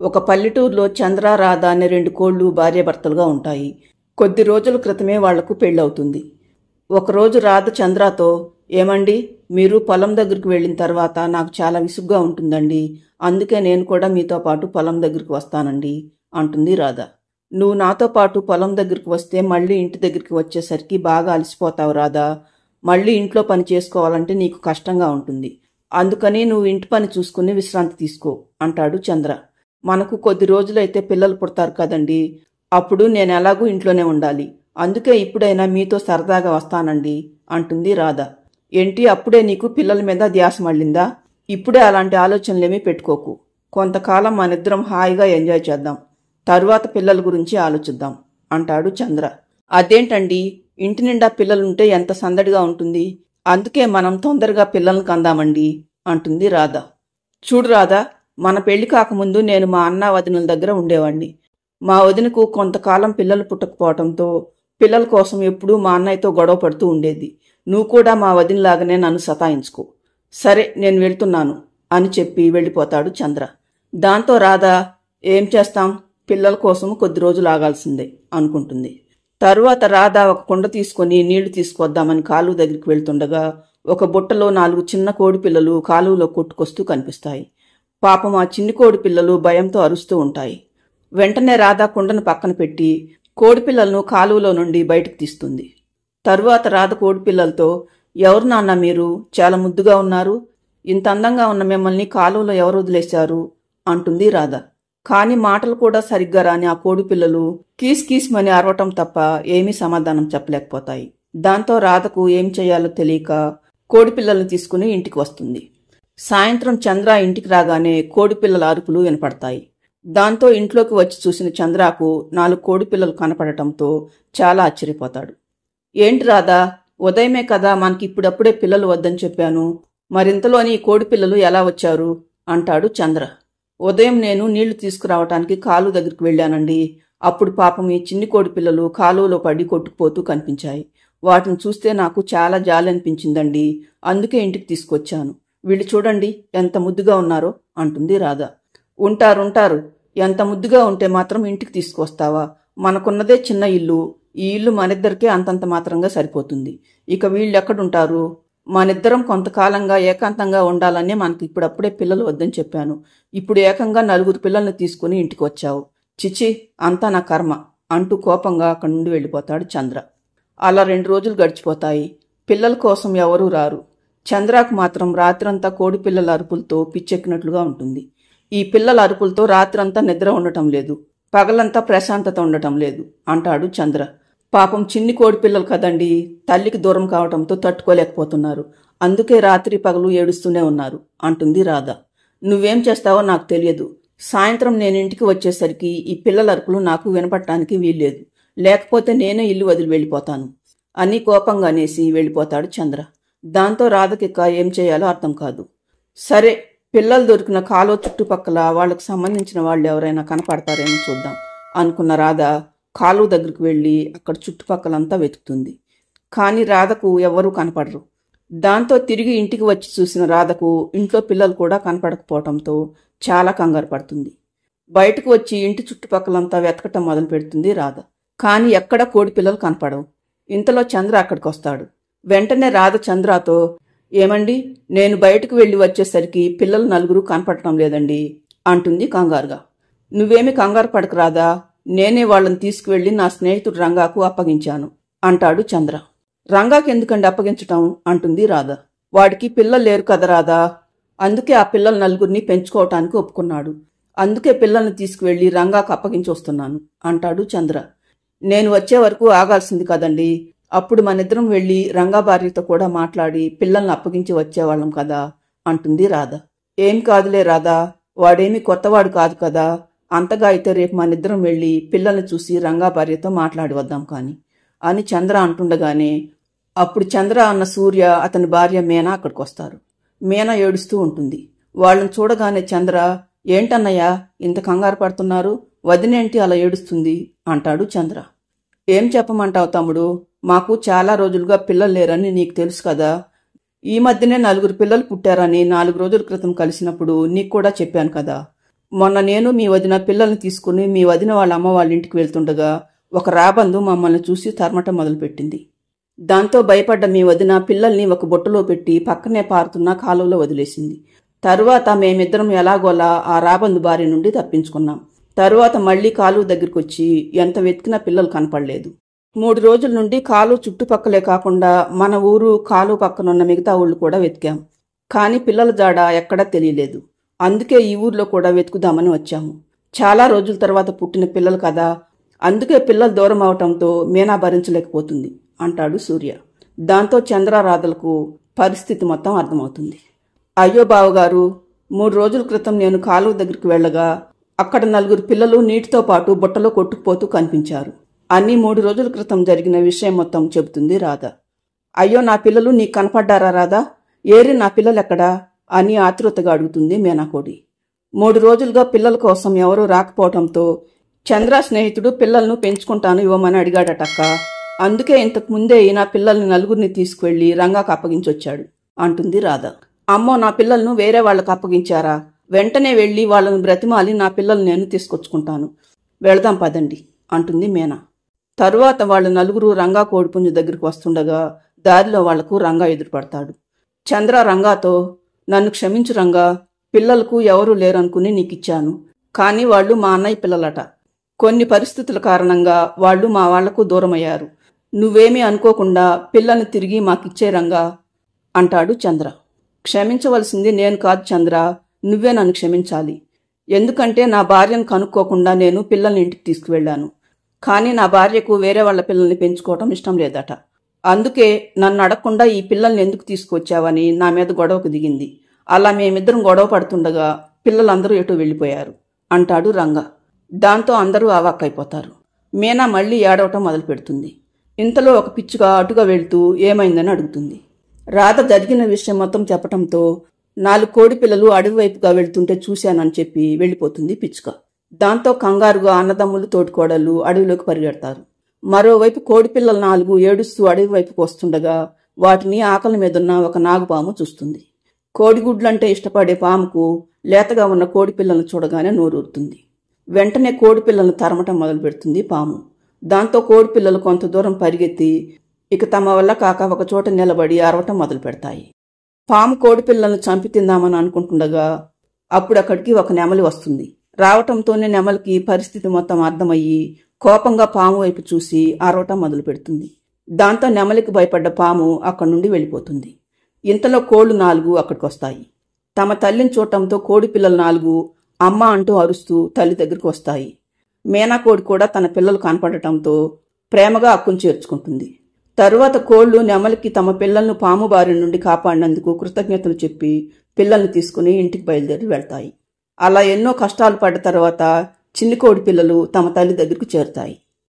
ఒక పల్లెటూరులో చంద్ర, రాధ అనే 2 కోళ్లు భార్యాభర్తలుగా ఉంటాయి. కొద్ది రోజుల క్రితమే వాళ్లకు పెళ్ళవుతుంది. ఒకరోజు రాధ చంద్రతో, ఏమండి, మీరు పొలం దగ్గరికి వెళ్ళిన తర్వాత నాకు చాలా విసుగ్గా ఉంటుందండి. అందుకే నేను కూడా మీతో పాటు పొలం దగ్గరికి వస్తానండి అంటుంది రాధ. నువ్వు నాతో పాటు పొలం దగ్గరికి వస్తే మళ్ళీ ఇంటి దగ్గరికి వచ్చేసరికి బాగా అలసిపోతావు రాధా. మళ్ళీ ఇంట్లో పని చేసుకోవాలంటే నీకు కష్టంగా ఉంటుంది. అందుకని నువ్వు ఇంటి పని చూసుకుని విశ్రాంతి తీసుకో అంటాడు చంద్ర. మనకు కొద్ది రోజులైతే పిల్లలు పుడతారు కదండి. అప్పుడు నేను ఎలాగూ ఇంట్లోనే ఉండాలి. అందుకే ఇప్పుడైనా మీతో సరదాగా వస్తానండి అంటుంది రాధ. ఏంటి, అప్పుడే నీకు పిల్లల మీద ధ్యాస మళ్ళిందా? ఇప్పుడే అలాంటి ఆలోచనలేమీ పెట్టుకోకు. కొంతకాలం మనిద్దరం హాయిగా ఎంజాయ్ చేద్దాం. తరువాత పిల్లల గురించి ఆలోచిద్దాం అంటాడు చంద్ర. అదేంటండి, ఇంటి నిండా పిల్లలుంటే ఎంత సందడిగా ఉంటుంది. అందుకే మనం తొందరగా పిల్లల్ని కందామండి అంటుంది రాధ. చూడు రాధా, మన పెళ్లి కాకముందు నేను మా అన్న వదినల దగ్గర ఉండేవాణ్ణి. మా వదినకు కొంతకాలం పిల్లలు పుట్టకపోవటంతో పిల్లల కోసం ఎప్పుడూ మా అన్నయ్యతో గొడవ పడుతూ ఉండేది. నువ్వు కూడా మా వదినలాగానే నన్ను సతాయించుకో. సరే, నేను వెళ్తున్నాను అని చెప్పి వెళ్ళిపోతాడు చంద్ర. దాంతో రాధ, ఏం చేస్తాం, పిల్లల కోసం కొద్ది రోజులు ఆగాల్సిందే అనుకుంటుంది. తరువాత రాధ ఒక కుండ తీసుకుని నీళ్లు తీసుకొద్దామని కాలువ దగ్గరికి వెళ్తుండగా ఒక బుట్టలో 4 చిన్న కోడి పిల్లలు కాలువలో కొట్టుకొస్తూ కనిపిస్తాయి. పాపం ఆ చిన్ని కోడి పిల్లలు భయంతో అరుస్తూ ఉంటాయి. వెంటనే రాధ కుండను పక్కన పెట్టి కోడిపిల్లలను కాలువలో నుండి బయటకు తీస్తుంది. తరువాత రాధ కోడిపిల్లలతో, ఎవరు నాన్న మీరు, చాలా ముద్దుగా ఉన్నారు. ఇంత అందంగా ఉన్న మిమ్మల్ని కాలువలో ఎవరు వదిలేశారు అంటుంది రాధ. కాని మాటలు కూడా సరిగ్గా రాని ఆ కోడిపిల్లలు కీస్ కీస్మని అరవటం తప్ప ఏమీ సమాధానం చెప్పలేకపోతాయి. దాంతో రాధకు ఏం చేయాలో తెలియక కోడిపిల్లల్ని తీసుకుని ఇంటికి వస్తుంది. సాయంత్రం చంద్ర ఇంటికి రాగానే కోడిపిల్లల అరుపులు వినపడతాయి. దాంతో ఇంట్లోకి వచ్చి చూసిన చంద్రకు 4 కోడిపిల్లలు కనపడటంతో చాలా ఆశ్చర్యపోతాడు. ఏంటి రాధా, ఉదయమే కదా మనకి ఇప్పుడప్పుడే పిల్లలు వద్దని చెప్పాను, మరింతలోని కోడిపిల్లలు ఎలా వచ్చారు అంటాడు చంద్ర. ఉదయం నేను నీళ్లు తీసుకురావటానికి కాలువ దగ్గరికి వెళ్ళానండి. అప్పుడు పాపం ఈ చిన్ని కోడిపిల్లలు కాలువలో పడి కొట్టుకుపోతూ కనిపించాయి. వాటిని చూస్తే నాకు చాలా జాలి అనిపించిందండి. అందుకే ఇంటికి తీసుకొచ్చాను. వీళ్ళు చూడండి ఎంత ముద్దుగా ఉన్నారో అంటుంది రాధ. ఉంటారు. ఎంత ముద్దుగా ఉంటే మాత్రం ఇంటికి తీసుకొస్తావా? మనకున్నదే చిన్న ఇల్లు. ఈ ఇల్లు మనిద్దరికే అంతంత మాత్రంగా సరిపోతుంది. ఇక వీళ్ళెక్కడుంటారు? మనిద్దరం కొంతకాలంగా ఏకాంతంగా ఉండాలనే మనకి ఇప్పుడప్పుడే పిల్లలు వద్దని చెప్పాను. ఇప్పుడు ఏకంగా 4 పిల్లల్ని తీసుకుని ఇంటికి వచ్చావు. చిచి, అంతా నా కర్మ అంటూ కోపంగా అక్కడి నుండి వెళ్ళిపోతాడు చంద్ర. అలా 2 రోజులు గడిచిపోతాయి. పిల్లల కోసం ఎవరూ రారు. చంద్రకు మాత్రం రాత్రంతా కోడి పిల్లల అరుపులతో పిచ్చెక్కినట్లుగా ఉంటుంది. ఈ పిల్లల అరుపులతో రాత్రంతా నిద్ర ఉండటం లేదు, పగలంతా ప్రశాంతత ఉండటం లేదు అంటాడు చంద్ర. పాపం చిన్ని కోడి పిల్లలు కదండి, తల్లికి దూరం కావటంతో తట్టుకోలేకపోతున్నారు. అందుకే రాత్రి పగలు ఏడుస్తూనే ఉన్నారు అంటుంది రాధ. నువ్వేం చేస్తావో నాకు తెలియదు. సాయంత్రం నేను ఇంటికి వచ్చేసరికి ఈ పిల్లల అరుపులు నాకు వినపడటానికి వీల్లేదు. లేకపోతే నేనే ఇల్లు వదిలి వెళ్ళిపోతాను అని కోపంగా అనేసి వెళ్ళిపోతాడు చంద్ర. దాంతో రాధకిక ఏం చేయాలో అర్థం కాదు. సరే, పిల్లలు దొరికిన కాలువ చుట్టుపక్కల వాళ్లకు సంబంధించిన వాళ్ళు ఎవరైనా కనపడతారేమో చూద్దాం అనుకున్న రాధ కాలువ దగ్గరికి వెళ్ళి అక్కడ చుట్టుపక్కలంతా వెతుకుతుంది. కానీ రాధకు ఎవరూ కనపడరు. దాంతో తిరిగి ఇంటికి వచ్చి చూసిన రాధకు ఇంట్లో పిల్లలు కూడా కనపడకపోవటంతో చాలా కంగారు పడుతుంది. బయటకు వచ్చి ఇంటి చుట్టుపక్కలంతా వెతకటం మొదలు పెడుతుంది రాధ. కానీ ఎక్కడ కోడి పిల్లలు కనపడవు. ఇంతలో చంద్ర అక్కడికి వస్తాడు. వెంటనే రాధ చంద్రతో, ఏమండి, నేను బయటకు వెళ్ళి వచ్చేసరికి పిల్లలు 4 కనపడటం లేదండి అంటుంది కంగారుగా. నువ్వేమీ కంగారు పడకు రాధా, నేనే వాళ్ళని తీసుకువెళ్లి నా స్నేహితుడు రంగాకు అప్పగించాను అంటాడు చంద్ర. రంగాకి ఎందుకండి అప్పగించటం అంటుంది రాధ. వాడికి పిల్లలు లేరు కదా రాధా, అందుకే ఆ పిల్లలు 4 పెంచుకోవటానికి ఒప్పుకున్నాడు. అందుకే పిల్లల్ని తీసుకువెళ్లి రంగాకు అప్పగించి వస్తున్నాను అంటాడు చంద్ర. నేను వచ్చే వరకు ఆగాల్సింది కదండి. అప్పుడు మనిద్దరం వెళ్లి రంగా భార్యతో కూడా మాట్లాడి పిల్లల్ని అప్పగించి వచ్చేవాళ్ళం కదా అంటుంది రాధ. ఏం కాదులే రాధా, వాడేమీ కొత్తవాడు కాదు కదా. అంతగా అయితే రేపు మనిద్దరం వెళ్లి పిల్లల్ని చూసి రంగా భార్యతో మాట్లాడి వద్దాం కాని అని చంద్ర అంటుండగానే అప్పుడు చంద్ర అన్న సూర్య, అతని భార్య మీనా అక్కడికి వస్తారు. మీనా ఏడుస్తూ ఉంటుంది. వాళ్ళని చూడగానే చంద్ర, ఏంటన్నయ్యా ఇంత కంగారు పడుతున్నారు? వదినేంటి అలా ఏడుస్తుంది అంటాడు చంద్ర. ఏం చెప్పమంటావు తమ్ముడు, మాకు చాలా రోజులుగా పిల్లలు లేరని నీకు తెలుసు కదా. ఈ మధ్యనే 4 పిల్లలు పుట్టారని 4 రోజుల క్రితం కలిసినప్పుడు నీకు కూడా చెప్పాను కదా. మొన్న నేను మీ వదిన పిల్లల్ని తీసుకుని మీ వదిన వాళ్ళ అమ్మ వాళ్ళ ఇంటికి వెళ్తుండగా ఒక రాబందు మమ్మల్ని చూసి తరమటం మొదలుపెట్టింది. దాంతో భయపడ్డ మీ వదిన పిల్లల్ని ఒక బుట్టలో పెట్టి పక్కనే పారుతున్న కాలువలో వదిలేసింది. తరువాత మేమిద్దరం ఎలాగోలా ఆ రాబందు బారి నుండి తప్పించుకున్నాం. తరువాత మళ్లీ కాలువ దగ్గరికి వచ్చి ఎంత వెతికినా పిల్లలు కనపడలేదు. 3 రోజుల నుండి కాలువ చుట్టుపక్కలే కాకుండా మన ఊరు కాలువ పక్కనున్న మిగతా ఊళ్ళు కూడా వెతికాం. కానీ పిల్లల జాడ ఎక్కడా తెలియలేదు. అందుకే ఈ ఊర్లో కూడా వెతుకుదామని వచ్చాము. చాలా రోజుల తర్వాత పుట్టిన పిల్లలు కదా, అందుకే పిల్లలు దూరం అవటంతో మీనా భరించలేకపోతుంది అంటాడు సూర్య. దాంతో చంద్రారాధలకు పరిస్థితి మొత్తం అర్థమవుతుంది. అయ్యో బావగారు, 3 రోజుల క్రితం నేను కాలువ దగ్గరికి వెళ్ళగా అక్కడ 4 పిల్లలు నీటితో పాటు బుట్టలో కొట్టుకుపోతూ కనిపించారు అని 3 రోజుల క్రితం జరిగిన విషయం మొత్తం చెబుతుంది రాధ. అయ్యో, నా పిల్లలు నీకు కనపడ్డారా రాధా? ఏరి నా పిల్లలెక్కడా అని ఆతృతగా అడుగుతుంది మీనాకోడి. 3 రోజులుగా పిల్లల కోసం ఎవరూ రాకపోవటంతో చంద్ర స్నేహితుడు పిల్లలను పెంచుకుంటాను ఇవ్వమని అడిగాడటక్క. అందుకే ఇంతకు ముందే నా పిల్లల్ని 4 తీసుకువెళ్లి రంగాకు అప్పగించొచ్చాడు అంటుంది రాధ. అమ్మో, నా పిల్లలను వేరే వాళ్లకు అప్పగించారా? వెంటనే వెళ్లి వాళ్లను బ్రతిమాలి నా పిల్లలు నేను తీసుకొచ్చుకుంటాను. వెళదాం పదండి అంటుంది మీనా. తరువాత వాళ్ళ 4 రంగా కోడిపుంజు దగ్గరికి వస్తుండగా దారిలో వాళ్లకు రంగా ఎదురుపడతాడు. చంద్ర రంగాతో, నన్ను క్షమించు రంగా, పిల్లలకు ఎవరూ లేరనుకుని నీకిచ్చాను. కానీ వాళ్ళు మా అన్నయ్య పిల్లలట. కొన్ని పరిస్థితుల కారణంగా వాళ్ళు మా వాళ్లకు దూరమయ్యారు. నువ్వేమీ అనుకోకుండా పిల్లల్ని తిరిగి మాకిచ్చే రంగా అంటాడు చంద్ర. క్షమించవలసింది నేను కాదు చంద్ర, నువ్వే నన్ను క్షమించాలి. ఎందుకంటే నా భార్యను కనుక్కోకుండా నేను పిల్లల్ని ఇంటికి తీసుకువెళ్లాను. కానీ నా భార్యకు వేరే వాళ్ల పిల్లల్ని పెంచుకోవటం ఇష్టం లేదట. అందుకే నన్ను అడగకుండా ఈ పిల్లల్ని ఎందుకు తీసుకొచ్చావని నా మీద గొడవకు దిగింది. అలా మేమిద్దరం గొడవ పడుతుండగా పిల్లలందరూ ఎటూ వెళ్లిపోయారు అంటాడు రంగా. దాంతో అందరూ అవాక్కైపోతారు. మీనా మళ్లీ ఏడవటం మొదలు పెడుతుంది. ఇంతలో ఒక పిచ్చుక అటుగా వెళ్తూ ఏమైందని అడుగుతుంది. రాధ జరిగిన విషయం మొత్తం చెప్పటంతో 4 కోడి పిల్లలు అడవి వైపుగా వెళ్తుంటే చూశానని చెప్పి వెళ్లిపోతుంది పిచ్చుక. దాంతో కంగారుగా అన్నదమ్ములు తోటికోడళ్ళు అడవిలోకి పరిగెడతారు. మరోవైపు కోడిపిల్లలు 4 ఏడుస్తూ అడవి వైపుకు వస్తుండగా వాటిని ఆకలి మీదున్న ఒక నాగుపాము చూస్తుంది. కోడిగుడ్లంటే ఇష్టపడే పాముకు లేతగా ఉన్న కోడిపిల్లలను చూడగానే నోరూరుతుంది. వెంటనే కోడిపిల్లలను తరమటం మొదలు పెడుతుంది పాము. దాంతో కోడిపిల్లలు కొంత దూరం పరిగెత్తి ఇక తమ వల్ల కాక ఒక చోట నిలబడి అరవటం మొదలు పెడతాయి. పాము కోడిపిల్లలను చంపి తిందామని అనుకుంటుండగా అప్పుడు అక్కడికి ఒక నెమలి వస్తుంది. రావటంతోనే నెమలికి పరిస్థితి మొత్తం అర్థమయ్యి కోపంగా పాము వైపు చూసి అరవటం మొదలు పెడుతుంది. దాంతో నెమలికి భయపడ్డ పాము అక్కడి నుండి వెళ్ళిపోతుంది. ఇంతలో కోళ్లు 4 అక్కడికొస్తాయి. తమ తల్లిని చూడటంతో కోడి పిల్లలు 4 అమ్మ అంటూ అరుస్తూ తల్లి దగ్గరికి వస్తాయి. మీనాకోడి కూడా తన పిల్లలు కనపడటంతో ప్రేమగా అక్కును చేర్చుకుంటుంది. తరువాత కోళ్లు నెమలికి తమ పిల్లలను పాము బారి నుండి కాపాడినందుకు కృతజ్ఞతలు చెప్పి పిల్లల్ని తీసుకుని ఇంటికి బయలుదేరి వెళ్తాయి. అలా ఎన్నో కష్టాలు పడ్డ తర్వాత చిన్ని కోడి పిల్లలు తమ తల్లి దగ్గరకు చేరుతాయి.